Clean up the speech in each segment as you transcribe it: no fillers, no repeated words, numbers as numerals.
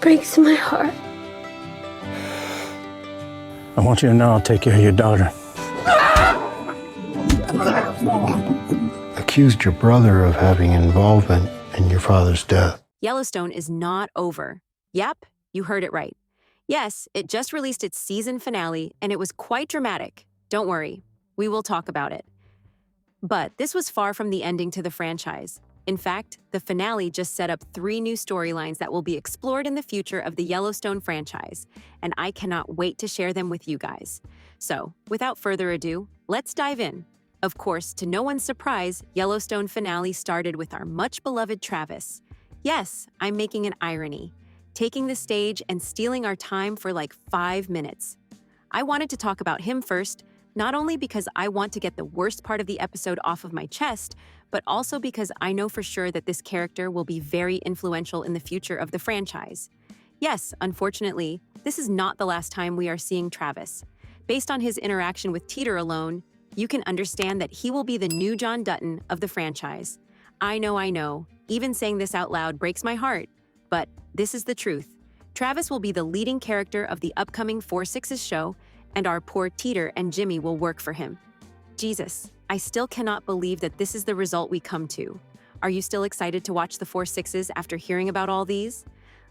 breaks my heart. I want you to know I'll take care of your daughter. Accused your brother of having involvement in your father's death. Yellowstone is not over. Yep, you heard it right. Yes, it just released its season finale, and it was quite dramatic. Don't worry, we will talk about it. But this was far from the ending to the franchise. In fact, the finale just set up 3 new storylines that will be explored in the future of the Yellowstone franchise, and I cannot wait to share them with you guys. So, without further ado, let's dive in. Of course, to no one's surprise, Yellowstone finale started with our much-beloved Travis. Yes, I'm making an irony, taking the stage and stealing our time for like 5 minutes. I wanted to talk about him first, not only because I want to get the worst part of the episode off of my chest, but also because I know for sure that this character will be very influential in the future of the franchise. Yes, unfortunately, this is not the last time we are seeing Travis. Based on his interaction with Teeter alone, you can understand that he will be the new John Dutton of the franchise. I know, even saying this out loud breaks my heart, but this is the truth. Travis will be the leading character of the upcoming 4/6's show, and our poor Teeter and Jimmy will work for him. Jesus, I still cannot believe that this is the result we come to. Are you still excited to watch the 4/6's after hearing about all these?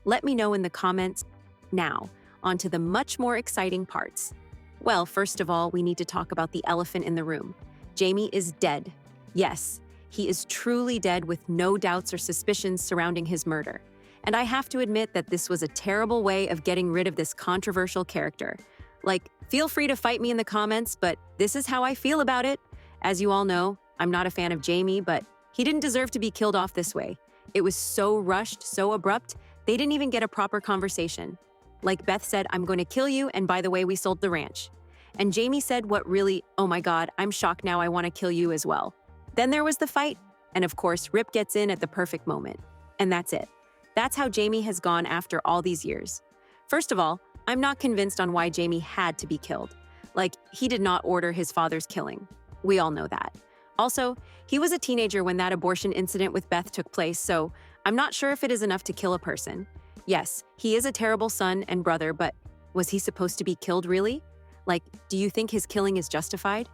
Let me know in the comments. Now, on to the much more exciting parts. Well, first of all, we need to talk about the elephant in the room. Jamie is dead. Yes, he is truly dead with no doubts or suspicions surrounding his murder. And I have to admit that this was a terrible way of getting rid of this controversial character. Like, feel free to fight me in the comments, but this is how I feel about it. As you all know, I'm not a fan of Jamie, but he didn't deserve to be killed off this way. It was so rushed, so abrupt, they didn't even get a proper conversation. Like Beth said, I'm going to kill you, and by the way, we sold the ranch. And Jamie said what really, oh my god, I'm shocked now, I want to kill you as well. Then there was the fight, and of course, Rip gets in at the perfect moment. And that's it. That's how Jamie has gone after all these years. First of all, I'm not convinced on why Jamie had to be killed. Like, he did not order his father's killing. We all know that. Also, he was a teenager when that abortion incident with Beth took place, so I'm not sure if it is enough to kill a person. Yes, he is a terrible son and brother, but was he supposed to be killed really? Like, do you think his killing is justified?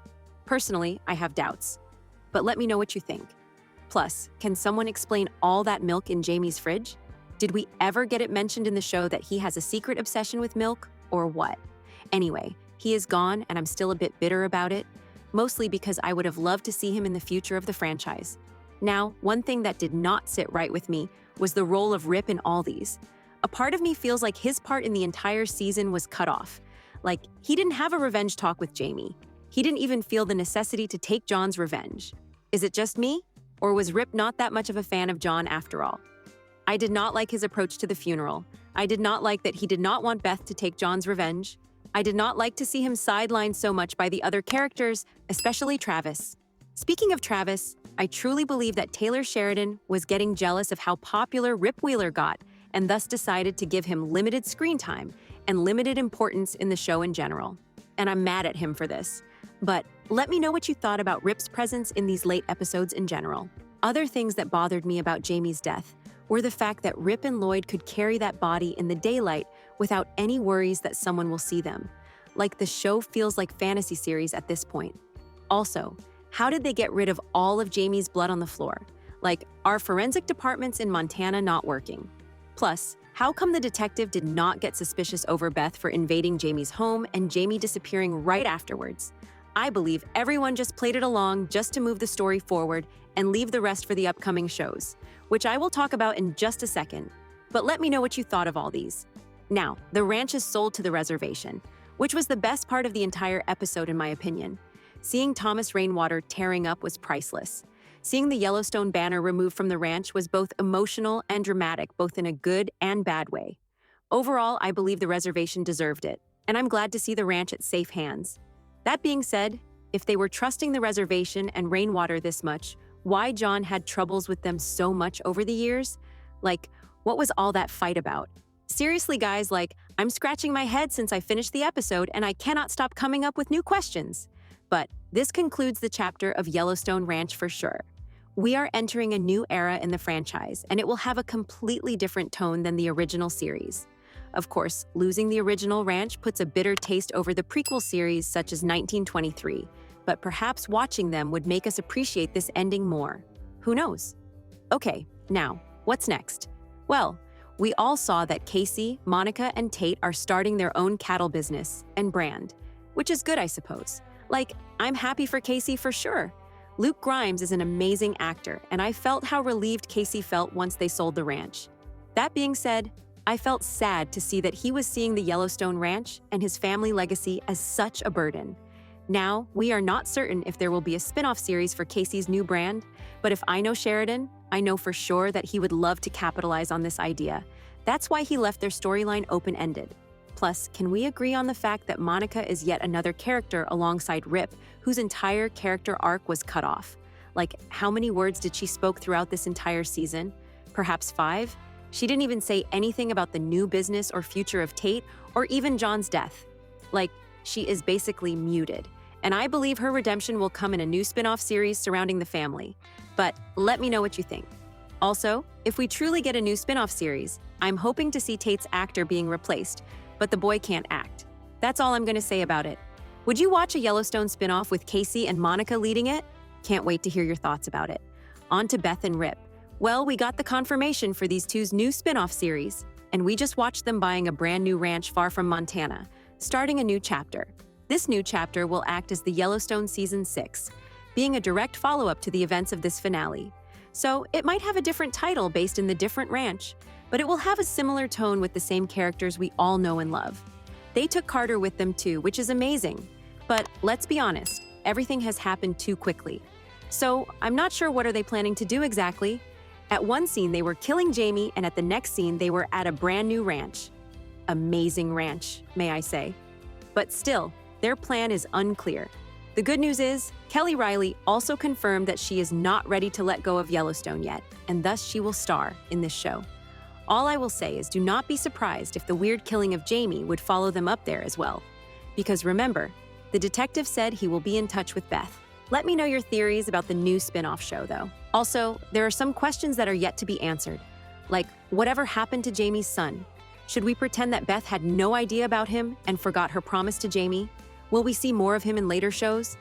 Personally, I have doubts. But let me know what you think. Plus, can someone explain all that milk in Jamie's fridge? Did we ever get it mentioned in the show that he has a secret obsession with milk, or what? Anyway, he is gone, and I'm still a bit bitter about it, mostly because I would have loved to see him in the future of the franchise. Now, one thing that did not sit right with me was the role of Rip in all these. A part of me feels like his part in the entire season was cut off. Like, he didn't have a revenge talk with Jamie. He didn't even feel the necessity to take John's revenge. Is it just me? Or was Rip not that much of a fan of John after all? I did not like his approach to the funeral. I did not like that he did not want Beth to take John's revenge. I did not like to see him sidelined so much by the other characters, especially Travis. Speaking of Travis, I truly believe that Taylor Sheridan was getting jealous of how popular Rip Wheeler got, and thus decided to give him limited screen time and limited importance in the show in general. And I'm mad at him for this. But let me know what you thought about Rip's presence in these late episodes in general. Other things that bothered me about Jamie's death were the fact that Rip and Lloyd could carry that body in the daylight without any worries that someone will see them. Like, the show feels like fantasy series at this point. Also, how did they get rid of all of Jamie's blood on the floor? Like, are forensic departments in Montana not working? Plus, how come the detective did not get suspicious over Beth for invading Jamie's home and Jamie disappearing right afterwards? I believe everyone just played it along just to move the story forward and leave the rest for the upcoming shows, which I will talk about in just a second. But let me know what you thought of all these. Now, the ranch is sold to the reservation, which was the best part of the entire episode in my opinion. Seeing Thomas Rainwater tearing up was priceless. Seeing the Yellowstone banner removed from the ranch was both emotional and dramatic, both in a good and bad way. Overall, I believe the reservation deserved it, and I'm glad to see the ranch at safe hands. That being said, if they were trusting the reservation and Rainwater this much, why John had troubles with them so much over the years? Like, what was all that fight about? Seriously, guys, like, I'm scratching my head since I finished the episode and I cannot stop coming up with new questions. But this concludes the chapter of Yellowstone Ranch for sure. We are entering a new era in the franchise, and it will have a completely different tone than the original series. Of course, losing the original ranch puts a bitter taste over the prequel series such as 1923, but perhaps watching them would make us appreciate this ending more. Who knows? Okay, now, what's next? Well, we all saw that Casey, Monica, and Tate are starting their own cattle business and brand, which is good, I suppose. Like, I'm happy for Casey for sure. Luke Grimes is an amazing actor, and I felt how relieved Casey felt once they sold the ranch. That being said, I felt sad to see that he was seeing the Yellowstone Ranch and his family legacy as such a burden. Now, we are not certain if there will be a spin-off series for Casey's new brand, but if I know Sheridan, I know for sure that he would love to capitalize on this idea. That's why he left their storyline open-ended. Plus, can we agree on the fact that Monica is yet another character alongside Rip, whose entire character arc was cut off? Like, how many words did she spoke throughout this entire season? Perhaps 5? She didn't even say anything about the new business or future of Tate, or even John's death. Like, she is basically muted. And I believe her redemption will come in a new spin-off series surrounding the family. But let me know what you think. Also, if we truly get a new spin-off series, I'm hoping to see Tate's actor being replaced, but the boy can't act. That's all I'm going to say about it. Would you watch a Yellowstone spin-off with Casey and Monica leading it? Can't wait to hear your thoughts about it. On to Beth and Rip. Well, we got the confirmation for these two's new spin-off series, and we just watched them buying a brand new ranch far from Montana, starting a new chapter. This new chapter will act as the Yellowstone Season 6, being a direct follow-up to the events of this finale. So it might have a different title based in the different ranch, but it will have a similar tone with the same characters we all know and love. They took Carter with them too, which is amazing. But let's be honest, everything has happened too quickly. So I'm not sure what are they planning to do exactly. At one scene, they were killing Jamie, and at the next scene, they were at a brand new ranch. Amazing ranch, may I say. But still, their plan is unclear. The good news is, Kelly Riley also confirmed that she is not ready to let go of Yellowstone yet, and thus she will star in this show. All I will say is do not be surprised if the weird killing of Jamie would follow them up there as well. Because remember, the detective said he will be in touch with Beth. Let me know your theories about the new spin-off show, though. Also, there are some questions that are yet to be answered. Like, whatever happened to Jamie's son? Should we pretend that Beth had no idea about him and forgot her promise to Jamie? Will we see more of him in later shows?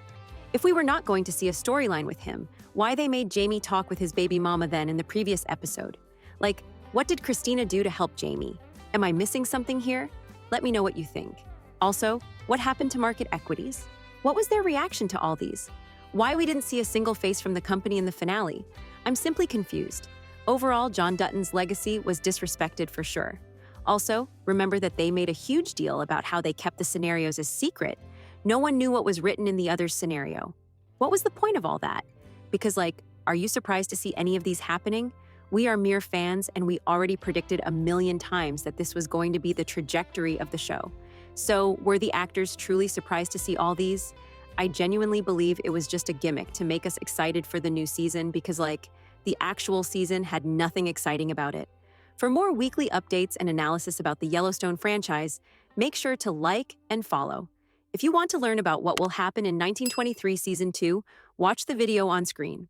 If we were not going to see a storyline with him, why they made Jamie talk with his baby mama then in the previous episode? Like, what did Christina do to help Jamie? Am I missing something here? Let me know what you think. Also, what happened to market equities? What was their reaction to all these? Why we didn't see a single face from the company in the finale? I'm simply confused. Overall, John Dutton's legacy was disrespected for sure. Also, remember that they made a huge deal about how they kept the scenarios a secret. No one knew what was written in the other's scenario. What was the point of all that? Because, are you surprised to see any of these happening? We are mere fans, and we already predicted a million times that this was going to be the trajectory of the show. So, were the actors truly surprised to see all these? I genuinely believe it was just a gimmick to make us excited for the new season because, the actual season had nothing exciting about it. For more weekly updates and analysis about the Yellowstone franchise, make sure to like and follow. If you want to learn about what will happen in 1923 Season 2, watch the video on screen.